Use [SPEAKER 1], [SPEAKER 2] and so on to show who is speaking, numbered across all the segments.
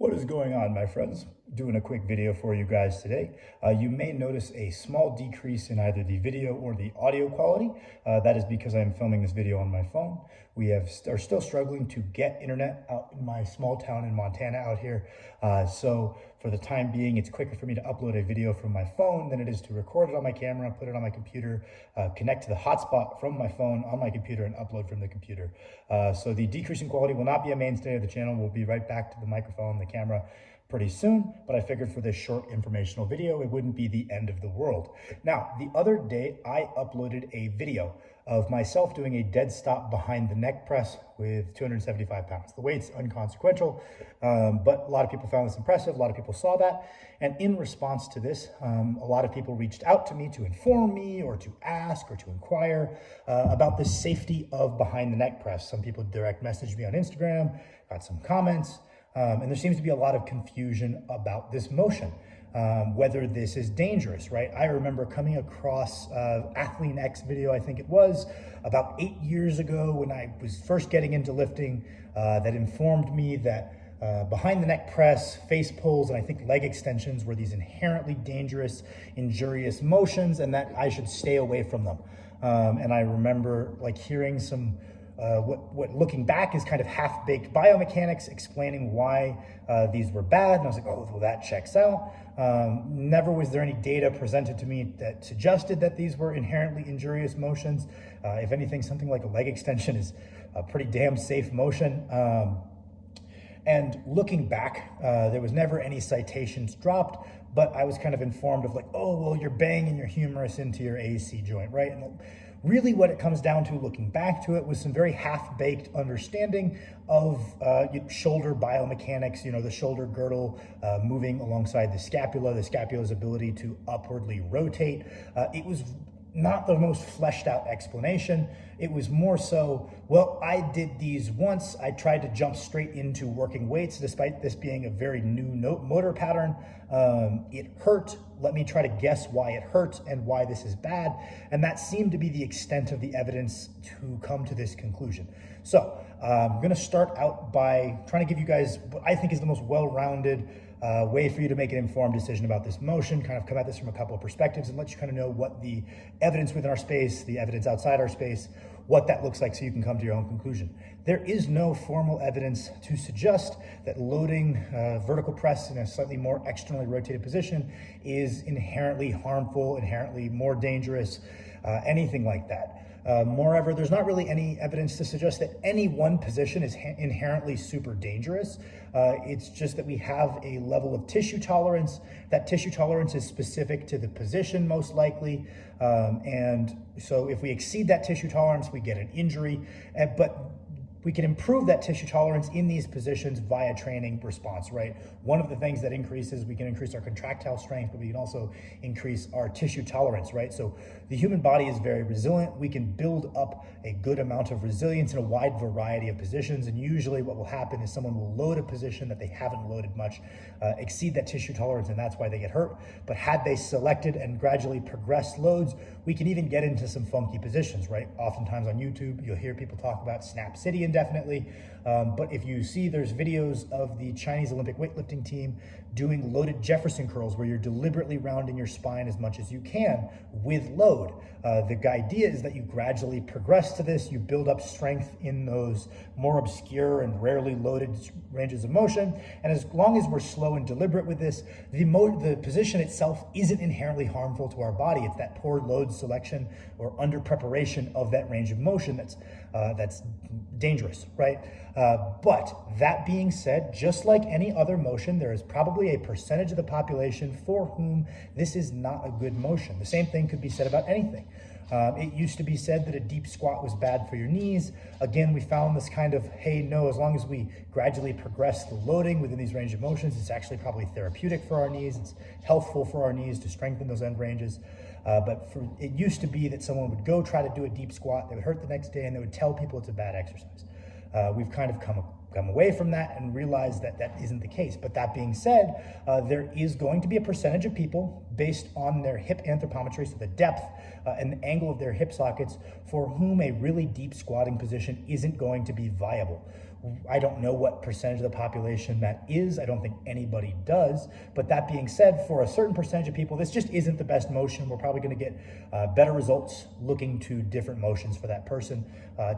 [SPEAKER 1] What is going on, my friends? Doing a quick video for you guys today. You may notice a small decrease in either the video or the audio quality. That is because I'm filming this video on my phone. We are still struggling to get internet out in my small town in Montana out here. So for the time being, it's quicker for me to upload a video from my phone than it is to record it on my camera, put it on my computer, connect to the hotspot from my phone on my computer and upload from the computer. So the decrease in quality will not be a mainstay of the channel. We'll be right back to the microphone, the camera pretty soon, but I figured for this short informational video, it wouldn't be the end of the world. Now, the other day, I uploaded a video of myself doing a dead stop behind the neck press with 275 pounds. The weight's inconsequential, but a lot of people found this impressive. A lot of people saw that. And in response to this, a lot of people reached out to me to inform me or to ask or to inquire about the safety of behind the neck press. Some people direct messaged me on Instagram, got some comments. And there seems to be a lot of confusion about this motion, whether this is dangerous, right? I remember coming across Athlean X video, I think it was, about 8 years ago when I was first getting into lifting, that informed me that behind the neck press, face pulls, and I think leg extensions were these inherently dangerous, injurious motions, and that I should stay away from them. And I remember like hearing some what looking back is kind of half-baked biomechanics explaining why these were bad. And I was like, oh, well, that checks out. Never was there any data presented to me that suggested that these were inherently injurious motions. If anything, something like a leg extension is a pretty damn safe motion. And looking back, there was never any citations dropped, but I was kind of informed of like, oh, well, you're banging your humerus into your AC joint, right? And really what it comes down to, looking back to it, was some very half-baked understanding of shoulder biomechanics, the shoulder girdle moving alongside the scapula's ability to upwardly rotate. It was not the most fleshed out explanation. It was more so, well, I did these once. I tried to jump straight into working weights, despite this being a very new motor pattern. It hurt. Let me try to guess why it hurt and why this is bad. And that seemed to be the extent of the evidence to come to this conclusion. So I'm going to start out by trying to give you guys what I think is the most well-rounded way for you to make an informed decision about this motion, kind of come at this from a couple of perspectives and let you kind of know what the evidence within our space, the evidence outside our space, what that looks like so you can come to your own conclusion. There is no formal evidence to suggest that loading vertical press in a slightly more externally rotated position is inherently harmful, inherently more dangerous, anything like that. Moreover, there's not really any evidence to suggest that any one position is inherently super dangerous. It's just that we have a level of tissue tolerance. That tissue tolerance is specific to the position, most likely. And so if we exceed that tissue tolerance, we get an injury. But we can improve that tissue tolerance in these positions via training response, right? One of the things that increases, we can increase our contractile strength, but we can also increase our tissue tolerance, right? So the human body is very resilient. We can build up a good amount of resilience in a wide variety of positions. And usually what will happen is someone will load a position that they haven't loaded much, exceed that tissue tolerance, and that's why they get hurt. But had they selected and gradually progressed loads, we can even get into some funky positions, right? Oftentimes on YouTube, you'll hear people talk about Snap City indefinitely. But if you see, there's videos of the Chinese Olympic weightlifting team doing loaded Jefferson curls where you're deliberately rounding your spine as much as you can with load. The idea is that you gradually progress to this, you build up strength in those more obscure and rarely loaded ranges of motion. And as long as we're slow and deliberate with this, the position itself isn't inherently harmful to our body. It's that poor load selection or under preparation of that range of motion that's dangerous, right? But that being said, just like any other motion, there is probably a percentage of the population for whom this is not a good motion. The same thing could be said about anything. It used to be said that a deep squat was bad for your knees. Again, we found this kind of, hey, no, as long as we gradually progress the loading within these range of motions, it's actually probably therapeutic for our knees. It's healthful for our knees to strengthen those end ranges. It used to be that someone would go try to do a deep squat, they would hurt the next day, and they would tell people it's a bad exercise. We've kind of come away from that and realized that that isn't the case. But that being said, there is going to be a percentage of people based on their hip anthropometry, so the depth and the angle of their hip sockets, for whom a really deep squatting position isn't going to be viable. I don't know what percentage of the population that is. I don't think anybody does. But that being said, for a certain percentage of people, this just isn't the best motion. We're probably going to get better results looking to different motions for that person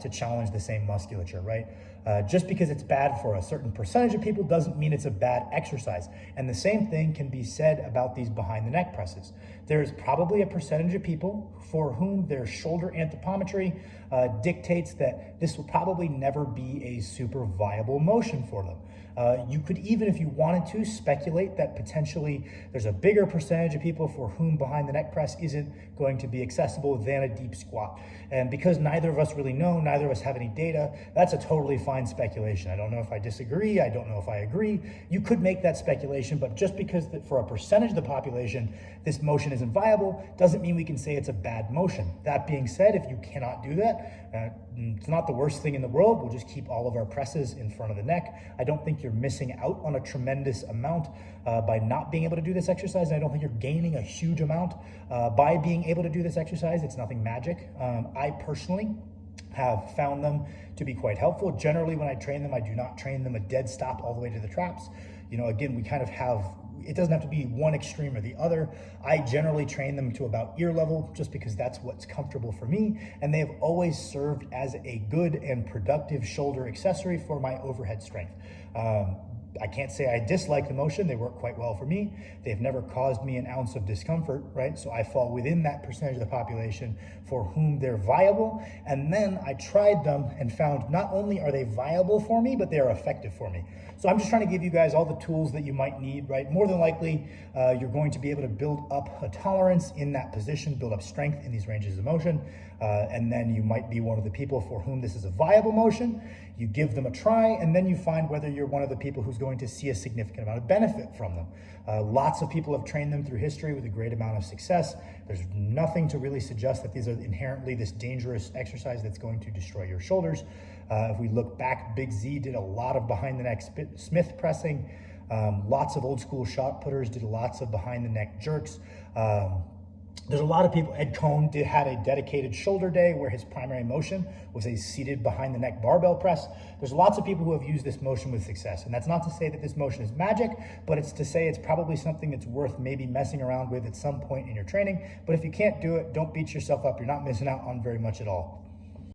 [SPEAKER 1] to challenge the same musculature, right? Just because it's bad for a certain percentage of people doesn't mean it's a bad exercise. And the same thing can be said about these behind the neck presses. There's probably a percentage of people for whom their shoulder anthropometry dictates that this will probably never be a super viable motion for them. You could even, if you wanted to, speculate that potentially there's a bigger percentage of people for whom behind the neck press isn't going to be accessible than a deep squat. And because neither of us really know, neither of us have any data, that's a totally fine speculation. I don't know if I disagree. I don't know if I agree. You could make that speculation, but just because for a percentage of the population, this motion isn't viable, doesn't mean we can say it's a bad motion. That being said, if you cannot do that, it's not the worst thing in the world. We'll just keep all of our presses in front of the neck. I don't think you're missing out on a tremendous amount by not being able to do this exercise. And I don't think you're gaining a huge amount by being able to do this exercise. It's nothing magic. I personally have found them to be quite helpful. Generally, when I train them, I do not train them a dead stop all the way to the traps. You know, again, we kind of have, it doesn't have to be one extreme or the other. I generally train them to about ear level just because that's what's comfortable for me. And they have always served as a good and productive shoulder accessory for my overhead strength. I can't say I dislike the motion. They work quite well for me. They've never caused me an ounce of discomfort, right? So I fall within that percentage of the population for whom they're viable. And then I tried them and found not only are they viable for me, but they are effective for me. So I'm just trying to give you guys all the tools that you might need, right? More than likely, you're going to be able to build up a tolerance in that position, build up strength in these ranges of motion. And then you might be one of the people for whom this is a viable motion. You give them a try, and then you find whether you're one of the people who's going to see a significant amount of benefit from them. Lots of people have trained them through history with a great amount of success. There's nothing to really suggest that these are inherently this dangerous exercise that's going to destroy your shoulders. If we look back, Big Z did a lot of behind the neck Smith pressing. Lots of old school shot putters did lots of behind the neck jerks. There's a lot of people, Ed Cohn had a dedicated shoulder day where his primary motion was a seated behind the neck barbell press. There's lots of people who have used this motion with success. And that's not to say that this motion is magic, but it's to say it's probably something that's worth maybe messing around with at some point in your training. But if you can't do it, don't beat yourself up. You're not missing out on very much at all.